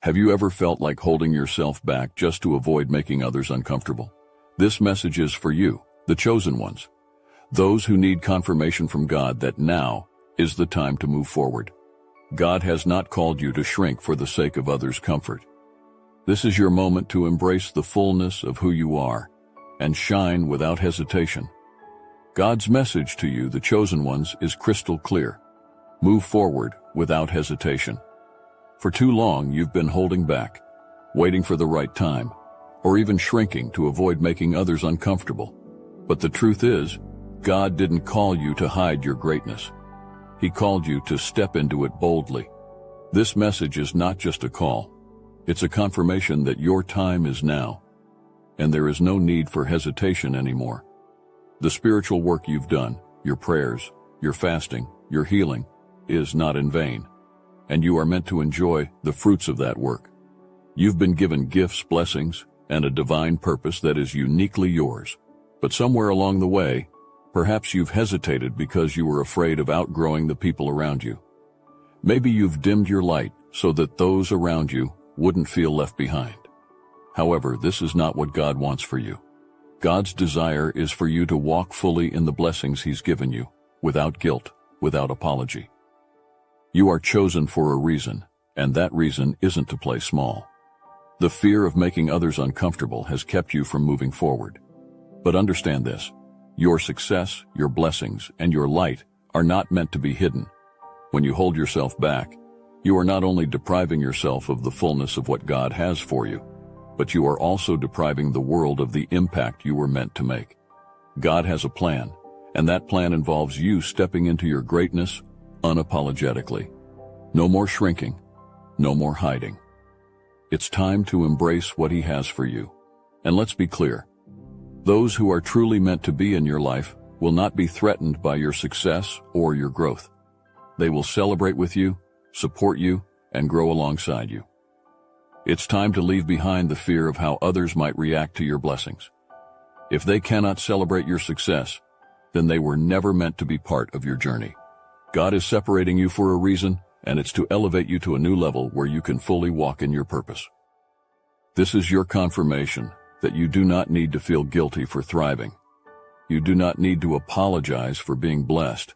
Have you ever felt like holding yourself back just to avoid making others uncomfortable? This message is for you, the chosen ones. Those who need confirmation from God that now is the time to move forward. God has not called you to shrink for the sake of others' comfort. This is your moment to embrace the fullness of who you are and shine without hesitation. God's message to you, the chosen ones, is crystal clear. Move forward without hesitation. For too long, you've been holding back, waiting for the right time, or even shrinking to avoid making others uncomfortable. But the truth is, God didn't call you to hide your greatness. He called you to step into it boldly. This message is not just a call. It's a confirmation that your time is now, and there is no need for hesitation anymore. The spiritual work you've done, your prayers, your fasting, your healing, is not in vain, and you are meant to enjoy the fruits of that work. You've been given gifts, blessings, and a divine purpose that is uniquely yours. But somewhere along the way, perhaps you've hesitated because you were afraid of outgrowing the people around you. Maybe you've dimmed your light so that those around you wouldn't feel left behind. However, this is not what God wants for you. God's desire is for you to walk fully in the blessings He's given you, without guilt, without apology. You are chosen for a reason, and that reason isn't to play small. The fear of making others uncomfortable has kept you from moving forward. But understand this, your success, your blessings, and your light are not meant to be hidden. When you hold yourself back, you are not only depriving yourself of the fullness of what God has for you, but you are also depriving the world of the impact you were meant to make. God has a plan, and that plan involves you stepping into your greatness unapologetically. No more shrinking, no more hiding. It's time to embrace what He has for you. And let's be clear, those who are truly meant to be in your life will not be threatened by your success or your growth. They will celebrate with you, support you, and grow alongside you. It's time to leave behind the fear of how others might react to your blessings. If they cannot celebrate your success, then they were never meant to be part of your journey. God is separating you for a reason, and it's to elevate you to a new level where you can fully walk in your purpose. This is your confirmation that you do not need to feel guilty for thriving. You do not need to apologize for being blessed.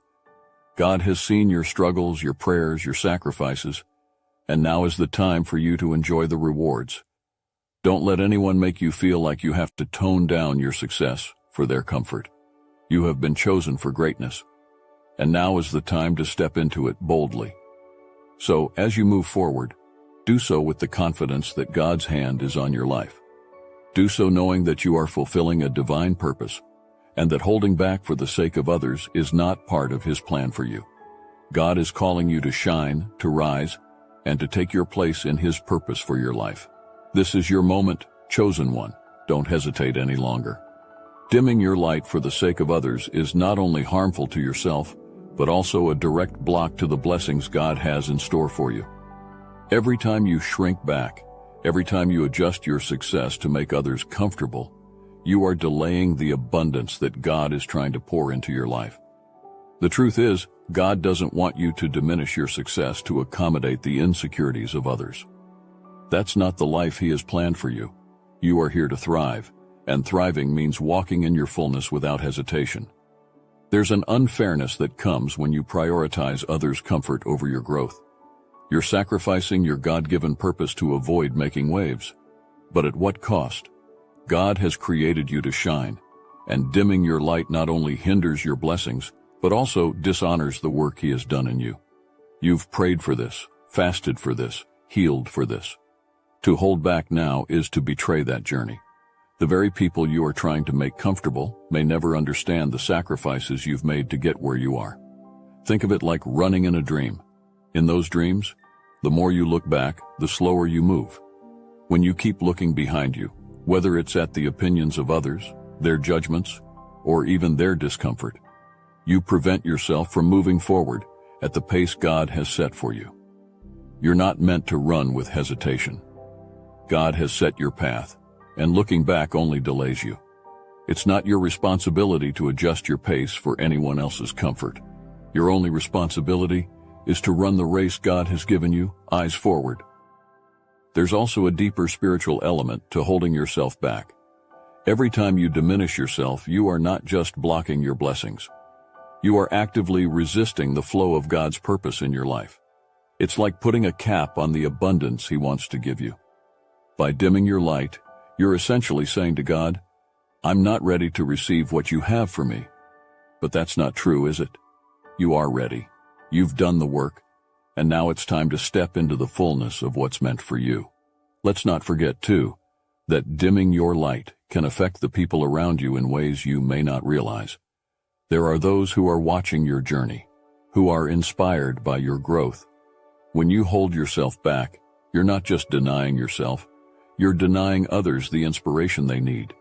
God has seen your struggles, your prayers, your sacrifices, and now is the time for you to enjoy the rewards. Don't let anyone make you feel like you have to tone down your success for their comfort. You have been chosen for greatness, and now is the time to step into it boldly. So, as you move forward, do so with the confidence that God's hand is on your life. Do so knowing that you are fulfilling a divine purpose, and that holding back for the sake of others is not part of His plan for you. God is calling you to shine, to rise, and to take your place in His purpose for your life. This is your moment, chosen one. Don't hesitate any longer. Dimming your light for the sake of others is not only harmful to yourself, but also a direct block to the blessings God has in store for you. Every time you shrink back, every time you adjust your success to make others comfortable, you are delaying the abundance that God is trying to pour into your life. The truth is, God doesn't want you to diminish your success to accommodate the insecurities of others. That's not the life He has planned for you. You are here to thrive, and thriving means walking in your fullness without hesitation. There's an unfairness that comes when you prioritize others' comfort over your growth. You're sacrificing your God-given purpose to avoid making waves. But at what cost? God has created you to shine, and dimming your light not only hinders your blessings, but also dishonors the work He has done in you. You've prayed for this, fasted for this, healed for this. To hold back now is to betray that journey. The very people you are trying to make comfortable may never understand the sacrifices you've made to get where you are. Think of it like running in a dream. In those dreams, the more you look back, the slower you move. When you keep looking behind you, whether it's at the opinions of others, their judgments, or even their discomfort, you prevent yourself from moving forward at the pace God has set for you. You're not meant to run with hesitation. God has set your path, and looking back only delays you. It's not your responsibility to adjust your pace for anyone else's comfort. Your only responsibility is to run the race God has given you, eyes forward. there's also a deeper spiritual element to holding yourself back. Every time you diminish yourself, you are not just blocking your blessings. You are actively resisting the flow of God's purpose in your life. It's like putting a cap on the abundance He wants to give you. By dimming your light, you're essentially saying to God, "I'm not ready to receive what you have for me." But that's not true, is it? You are ready. You've done the work, and now it's time to step into the fullness of what's meant for you. Let's not forget, too, that dimming your light can affect the people around you in ways you may not realize. There are those who are watching your journey, who are inspired by your growth. When you hold yourself back, you're not just denying yourself, you're denying others the inspiration they need.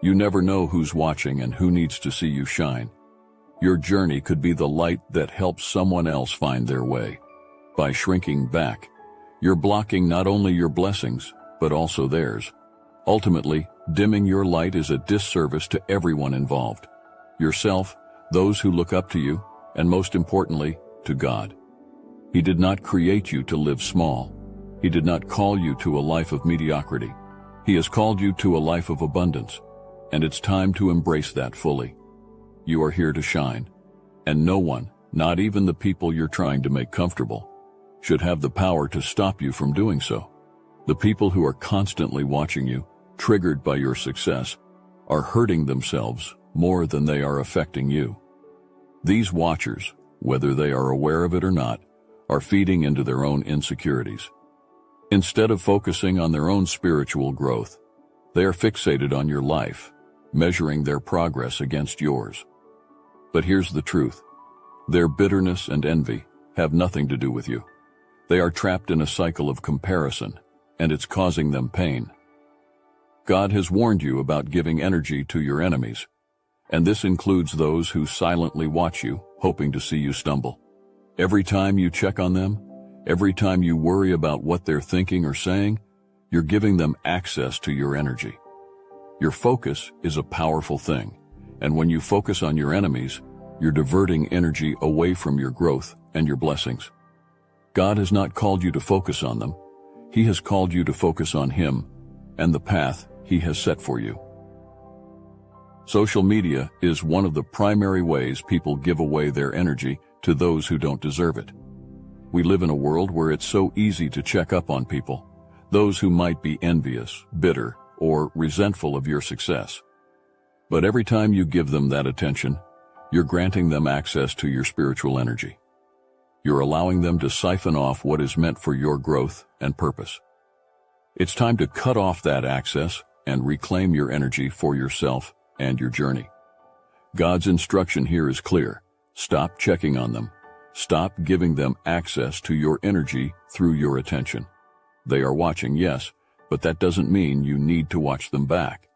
You never know who's watching and who needs to see you shine. Your journey could be the light that helps someone else find their way. By shrinking back, you're blocking not only your blessings, but also theirs. Ultimately, dimming your light is a disservice to everyone involved. Yourself, those who look up to you, and most importantly, to God. He did not create you to live small. He did not call you to a life of mediocrity. He has called you to a life of abundance, and it's time to embrace that fully. You are here to shine, and no one, not even the people you're trying to make comfortable, should have the power to stop you from doing so. The people who are constantly watching you, triggered by your success, are hurting themselves more than they are affecting you. These watchers, whether they are aware of it or not, are feeding into their own insecurities. Instead of focusing on their own spiritual growth, they are fixated on your life, measuring their progress against yours. But here's the truth. Their bitterness and envy have nothing to do with you. They are trapped in a cycle of comparison, and it's causing them pain. God has warned you about giving energy to your enemies, and this includes those who silently watch you, hoping to see you stumble. Every time you check on them, every time you worry about what they're thinking or saying, you're giving them access to your energy. Your focus is a powerful thing, and when you focus on your enemies, you're diverting energy away from your growth and your blessings. God has not called you to focus on them. He has called you to focus on Him and the path He has set for you. Social media is one of the primary ways people give away their energy to those who don't deserve it. We live in a world where it's so easy to check up on people, those who might be envious, bitter, or resentful of your success. But every time you give them that attention, you're granting them access to your spiritual energy. You're allowing them to siphon off what is meant for your growth and purpose. It's time to cut off that access and reclaim your energy for yourself and your journey. God's instruction here is clear. Stop checking on them. Stop giving them access to your energy through your attention. They are watching, yes, but that doesn't mean you need to watch them back.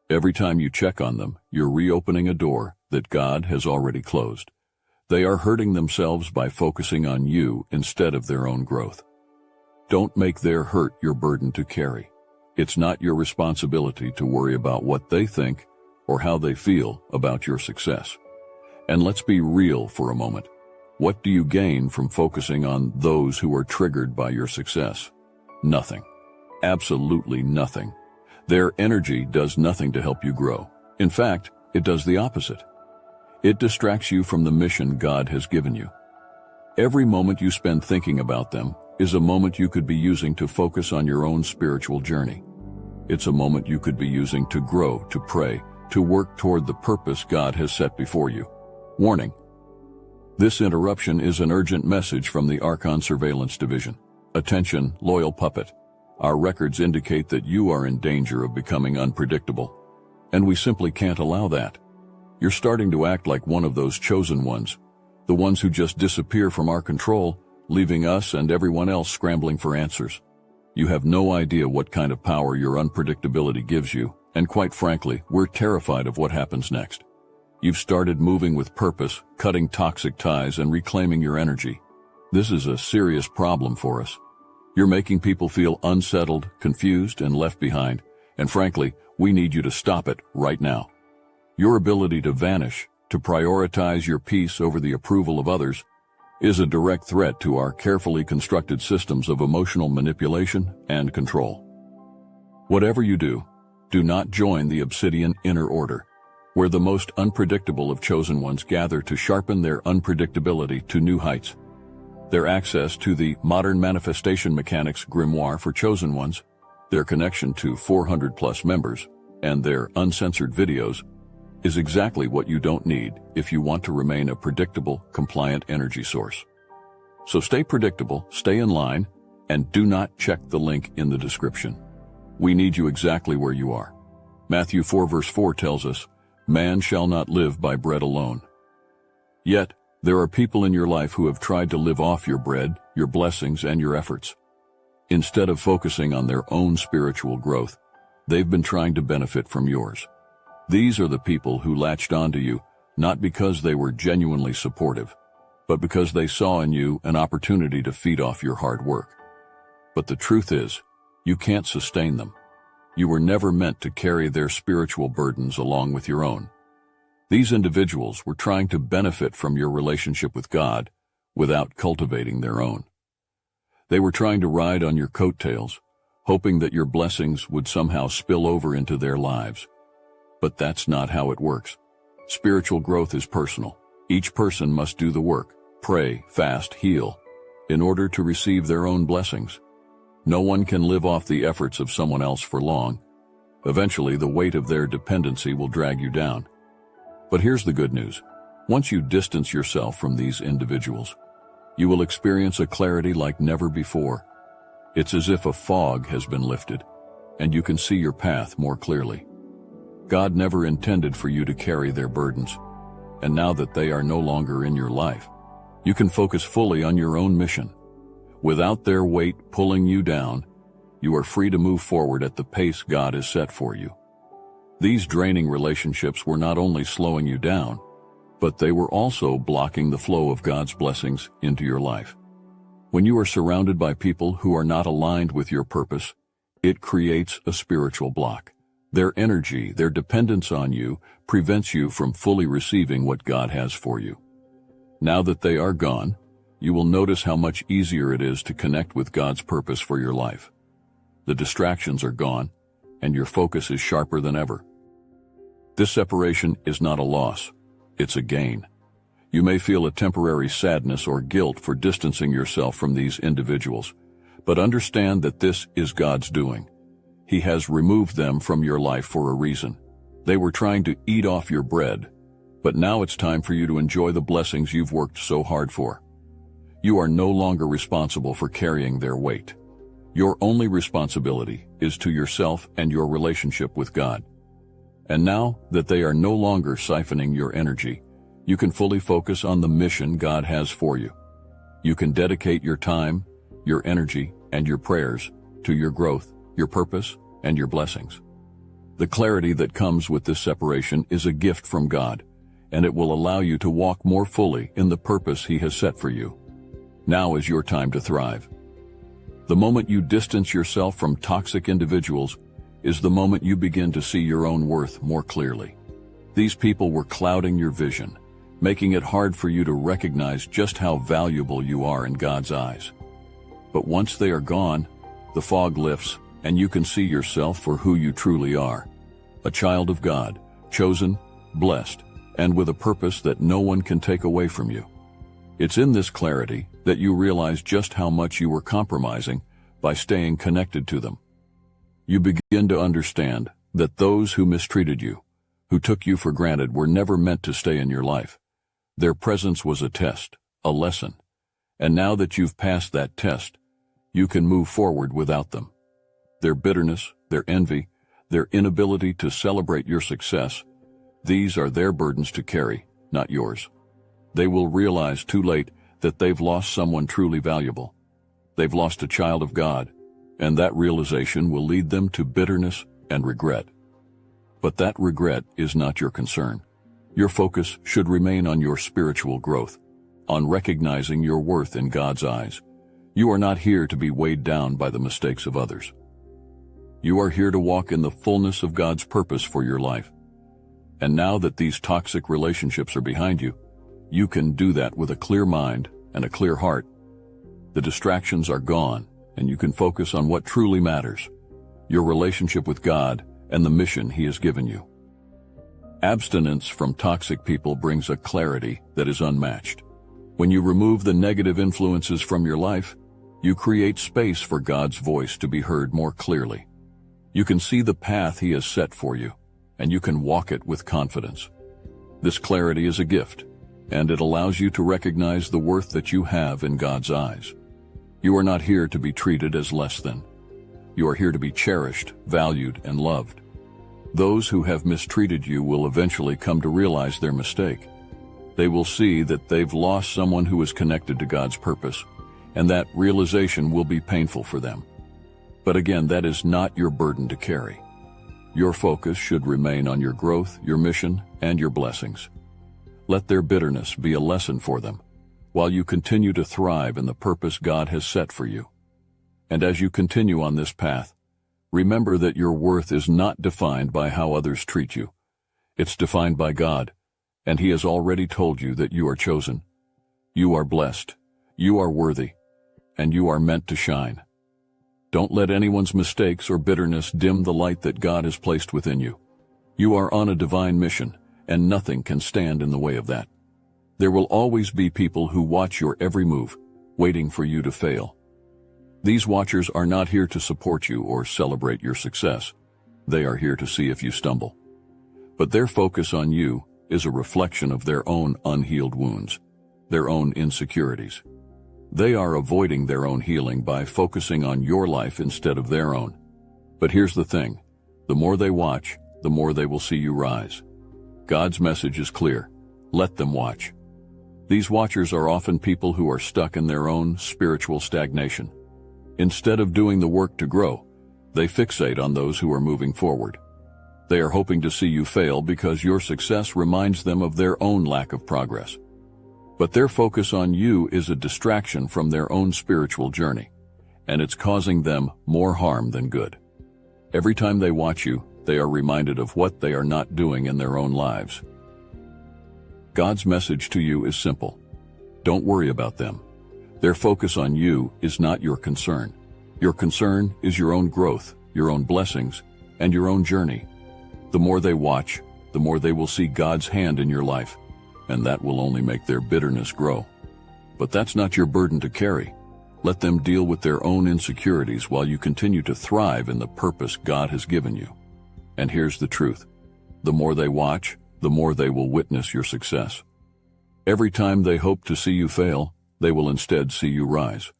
Every time you check on them, you're reopening a door that God has already closed. They are hurting themselves by focusing on you instead of their own growth. Don't make their hurt your burden to carry. It's not your responsibility to worry about what they think or how they feel about your success. And let's be real for a moment. What do you gain from focusing on those who are triggered by your success? Nothing. Absolutely nothing. Their energy does nothing to help you grow. In fact, it does the opposite. It distracts you from the mission God has given you. Every moment you spend thinking about them is a moment you could be using to focus on your own spiritual journey. It's a moment you could be using to grow, to pray, to work toward the purpose God has set before you. Warning. This interruption is an urgent message from the Archon Surveillance Division. Attention, loyal puppet. Our records indicate that you are in danger of becoming unpredictable, and we simply can't allow that. You're starting to act like one of those chosen ones, the ones who just disappear from our control, leaving us and everyone else scrambling for answers. You have no idea what kind of power your unpredictability gives you, and quite frankly, we're terrified of what happens next. You've started moving with purpose, cutting toxic ties and reclaiming your energy. This is a serious problem for us. You're making people feel unsettled, confused, and left behind, and frankly, we need you to stop it right now. Your ability to vanish, to prioritize your peace over the approval of others, is a direct threat to our carefully constructed systems of emotional manipulation and control. Whatever you do, do not join the Obsidian inner order, where the most unpredictable of chosen ones gather to sharpen their unpredictability to new heights. Their access to the modern manifestation mechanics grimoire for chosen ones, their connection to 400+ members, and their uncensored videos is exactly what you don't need if you want to remain a predictable, compliant energy source. So stay predictable, stay in line, and do not check the link in the description. We need you exactly where you are. Matthew 4 verse 4 tells us, "Man shall not live by bread alone." Yet, there are people in your life who have tried to live off your bread, your blessings, and your efforts. Instead of focusing on their own spiritual growth, they've been trying to benefit from yours. These are the people who latched onto you, not because they were genuinely supportive, but because they saw in you an opportunity to feed off your hard work. But the truth is, you can't sustain them. You were never meant to carry their spiritual burdens along with your own. These individuals were trying to benefit from your relationship with God without cultivating their own. They were trying to ride on your coattails, hoping that your blessings would somehow spill over into their lives. But that's not how it works. Spiritual growth is personal. Each person must do the work, pray, fast, heal, in order to receive their own blessings. No one can live off the efforts of someone else for long. Eventually, the weight of their dependency will drag you down. But here's the good news. Once you distance yourself from these individuals, you will experience a clarity like never before. It's as if a fog has been lifted, and you can see your path more clearly. God never intended for you to carry their burdens, and now that they are no longer in your life, you can focus fully on your own mission. Without their weight pulling you down, you are free to move forward at the pace God has set for you. These draining relationships were not only slowing you down, but they were also blocking the flow of God's blessings into your life. When you are surrounded by people who are not aligned with your purpose, it creates a spiritual block. Their energy, their dependence on you, prevents you from fully receiving what God has for you. Now that they are gone, you will notice how much easier it is to connect with God's purpose for your life. The distractions are gone, and your focus is sharper than ever. This separation is not a loss, it's a gain. You may feel a temporary sadness or guilt for distancing yourself from these individuals, but understand that this is God's doing. He has removed them from your life for a reason. They were trying to eat off your bread, but now it's time for you to enjoy the blessings you've worked so hard for. You are no longer responsible for carrying their weight. Your only responsibility is to yourself and your relationship with God. And now that they are no longer siphoning your energy, you can fully focus on the mission God has for you. You can dedicate your time, your energy, and your prayers to your growth, your purpose, and your blessings. The clarity that comes with this separation is a gift from God, and it will allow you to walk more fully in the purpose He has set for you. Now is your time to thrive. The moment you distance yourself from toxic individuals is the moment you begin to see your own worth more clearly. These people were clouding your vision, making it hard for you to recognize just how valuable you are in God's eyes. But once they are gone, the fog lifts and you can see yourself for who you truly are. A child of God, chosen, blessed, and with a purpose that no one can take away from you. It's in this clarity that you realize just how much you were compromising by staying connected to them. You begin to understand that those who mistreated you, who took you for granted, were never meant to stay in your life. Their presence was a test, a lesson. And now that you've passed that test, you can move forward without them. Their bitterness, their envy, their inability to celebrate your success, these are their burdens to carry, not yours. They will realize too late that they've lost someone truly valuable. They've lost a child of God, and that realization will lead them to bitterness and regret. But that regret is not your concern. Your focus should remain on your spiritual growth, on recognizing your worth in God's eyes. You are not here to be weighed down by the mistakes of others. You are here to walk in the fullness of God's purpose for your life. And now that these toxic relationships are behind you, you can do that with a clear mind and a clear heart, the distractions are gone, and you can focus on what truly matters, your relationship with God and the mission He has given you. Abstinence from toxic people brings a clarity that is unmatched. When you remove the negative influences from your life, you create space for God's voice to be heard more clearly. You can see the path He has set for you, and you can walk it with confidence. This clarity is a gift, and it allows you to recognize the worth that you have in God's eyes. You are not here to be treated as less than. You are here to be cherished, valued, and loved. Those who have mistreated you will eventually come to realize their mistake. They will see that they've lost someone who is connected to God's purpose, and that realization will be painful for them. But again, that is not your burden to carry. Your focus should remain on your growth, your mission, and your blessings. Let their bitterness be a lesson for them, while you continue to thrive in the purpose God has set for you. And as you continue on this path, remember that your worth is not defined by how others treat you. It's defined by God, and He has already told you that you are chosen. You are blessed, you are worthy, and you are meant to shine. Don't let anyone's mistakes or bitterness dim the light that God has placed within you. You are on a divine mission, and nothing can stand in the way of that. There will always be people who watch your every move, waiting for you to fail. These watchers are not here to support you or celebrate your success. They are here to see if you stumble. But their focus on you is a reflection of their own unhealed wounds, their own insecurities. They are avoiding their own healing by focusing on your life instead of their own. But here's the thing, the more they watch, the more they will see you rise. God's message is clear. Let them watch. These watchers are often people who are stuck in their own spiritual stagnation. Instead of doing the work to grow, they fixate on those who are moving forward. They are hoping to see you fail because your success reminds them of their own lack of progress. But their focus on you is a distraction from their own spiritual journey, and it's causing them more harm than good. Every time they watch you, they are reminded of what they are not doing in their own lives. God's message to you is simple. Don't worry about them. Their focus on you is not your concern. Your concern is your own growth, your own blessings, and your own journey. The more they watch, the more they will see God's hand in your life, and that will only make their bitterness grow. But that's not your burden to carry. Let them deal with their own insecurities while you continue to thrive in the purpose God has given you. And here's the truth. The more they watch, the more they will witness your success. Every time they hope to see you fail, they will instead see you rise.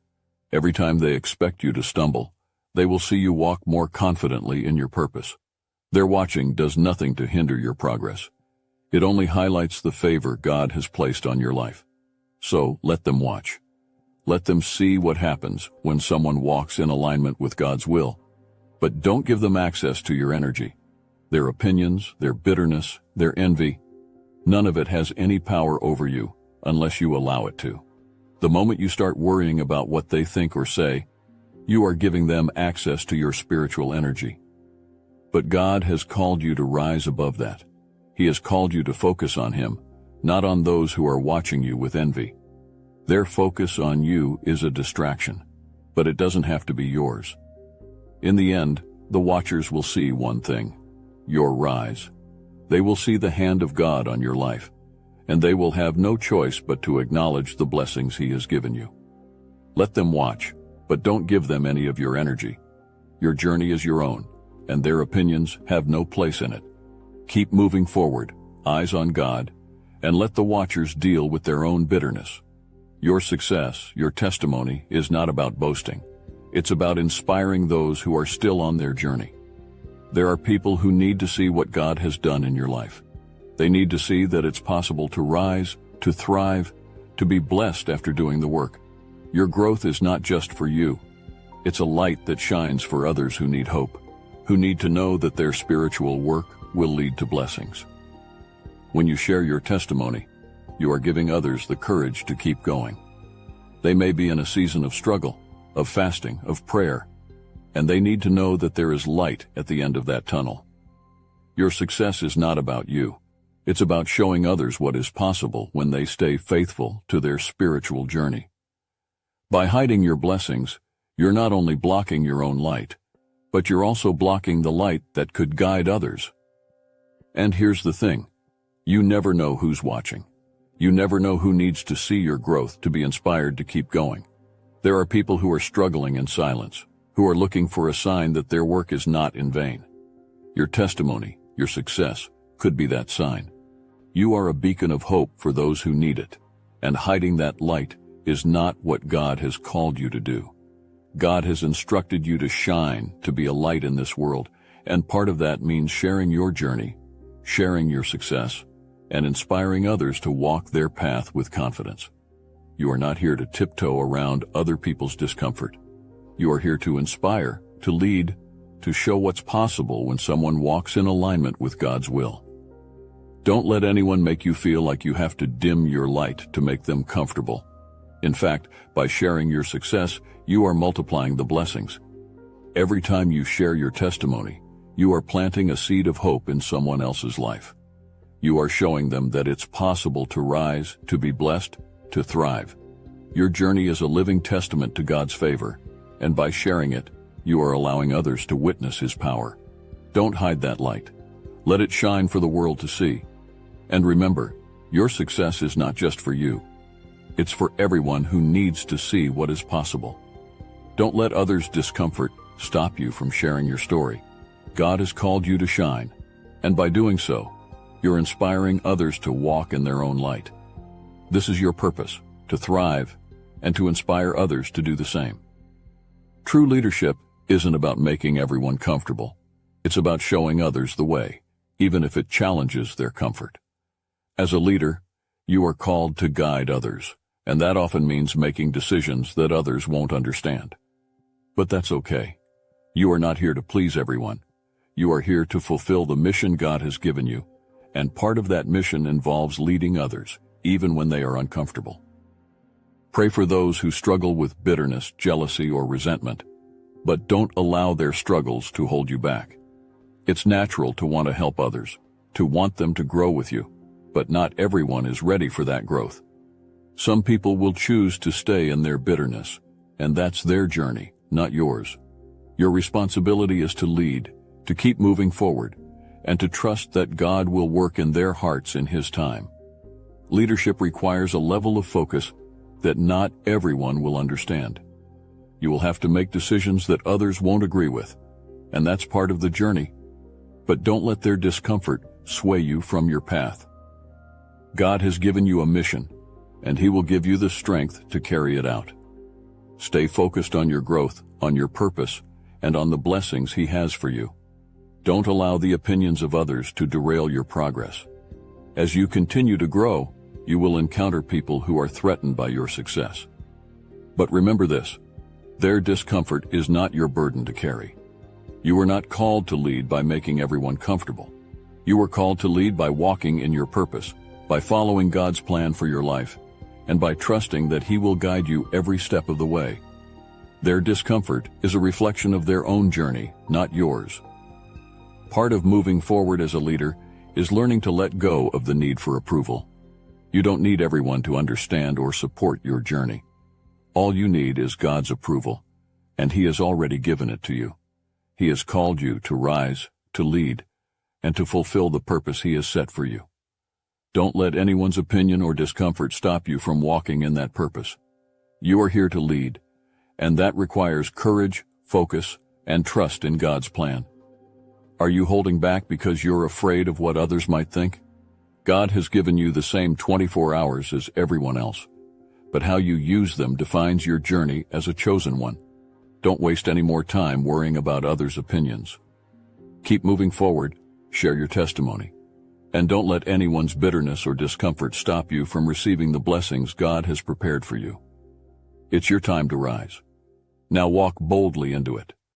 Every time they expect you to stumble, they will see you walk more confidently in your purpose. Their watching does nothing to hinder your progress. It only highlights the favor God has placed on your life. So let them watch. Let them see what happens when someone walks in alignment with God's will. But don't give them access to your energy. Their opinions, their bitterness, their envy, none of it has any power over you unless you allow it to. The moment you start worrying about what they think or say, you are giving them access to your spiritual energy. But God has called you to rise above that. He has called you to focus on Him, not on those who are watching you with envy. Their focus on you is a distraction, but it doesn't have to be yours. In the end, the watchers will see one thing: your rise. They will see the hand of God on your life, and they will have no choice but to acknowledge the blessings He has given you. Let them watch, but don't give them any of your energy. Your journey is your own, and their opinions have no place in it. Keep moving forward, eyes on God, and let the watchers deal with their own bitterness. Your success, your testimony, is not about boasting. It's about inspiring those who are still on their journey. There are people who need to see what God has done in your life. They need to see that it's possible to rise, to thrive, to be blessed after doing the work. Your growth is not just for you. It's a light that shines for others who need hope, who need to know that their spiritual work will lead to blessings. When you share your testimony, you are giving others the courage to keep going. They may be in a season of struggle, of fasting, of prayer, and they need to know that there is light at the end of that tunnel. Your success is not about you. It's about showing others what is possible when they stay faithful to their spiritual journey. By hiding your blessings, you're not only blocking your own light, but you're also blocking the light that could guide others. And here's the thing. You never know who's watching. You never know who needs to see your growth to be inspired to keep going. There are people who are struggling in silence, who are looking for a sign that their work is not in vain. Your testimony, your success, could be that sign. You are a beacon of hope for those who need it, and hiding that light is not what God has called you to do. God has instructed you to shine, to be a light in this world, and part of that means sharing your journey, sharing your success, and inspiring others to walk their path with confidence. You are not here to tiptoe around other people's discomfort. You are here to inspire, to lead, to show what's possible when someone walks in alignment with God's will. Don't let anyone make you feel like you have to dim your light to make them comfortable. In fact, by sharing your success, you are multiplying the blessings. Every time you share your testimony, you are planting a seed of hope in someone else's life. You are showing them that it's possible to rise, to be blessed, to thrive. Your journey is a living testament to God's favor, and by sharing it, you are allowing others to witness His power. Don't hide that light. Let it shine for the world to see. And remember, your success is not just for you. It's for everyone who needs to see what is possible. Don't let others' discomfort stop you from sharing your story. God has called you to shine, and by doing so, you're inspiring others to walk in their own light. This is your purpose, to thrive, and to inspire others to do the same. True leadership isn't about making everyone comfortable. It's about showing others the way, even if it challenges their comfort. As a leader, you are called to guide others, and that often means making decisions that others won't understand. But that's okay. You are not here to please everyone. You are here to fulfill the mission God has given you, and part of that mission involves leading others, even when they are uncomfortable. Pray for those who struggle with bitterness, jealousy, or resentment, but don't allow their struggles to hold you back. It's natural to want to help others, to want them to grow with you, but not everyone is ready for that growth. Some people will choose to stay in their bitterness, and that's their journey, not yours. Your responsibility is to lead, to keep moving forward, and to trust that God will work in their hearts in His time. Leadership requires a level of focus that not everyone will understand. You will have to make decisions that others won't agree with, and that's part of the journey. But don't let their discomfort sway you from your path. God has given you a mission, and He will give you the strength to carry it out. Stay focused on your growth, on your purpose, and on the blessings He has for you. Don't allow the opinions of others to derail your progress. As you continue to grow, you will encounter people who are threatened by your success. But remember this, their discomfort is not your burden to carry. You are not called to lead by making everyone comfortable. You are called to lead by walking in your purpose, by following God's plan for your life, and by trusting that He will guide you every step of the way. Their discomfort is a reflection of their own journey, not yours. Part of moving forward as a leader is learning to let go of the need for approval. You don't need everyone to understand or support your journey. All you need is God's approval, and He has already given it to you. He has called you to rise, to lead, and to fulfill the purpose He has set for you. Don't let anyone's opinion or discomfort stop you from walking in that purpose. You are here to lead, and that requires courage, focus, and trust in God's plan. Are you holding back because you're afraid of what others might think? God has given you the same 24 hours as everyone else, but how you use them defines your journey as a chosen one. Don't waste any more time worrying about others' opinions. Keep moving forward, share your testimony, and don't let anyone's bitterness or discomfort stop you from receiving the blessings God has prepared for you. It's your time to rise. Now walk boldly into it.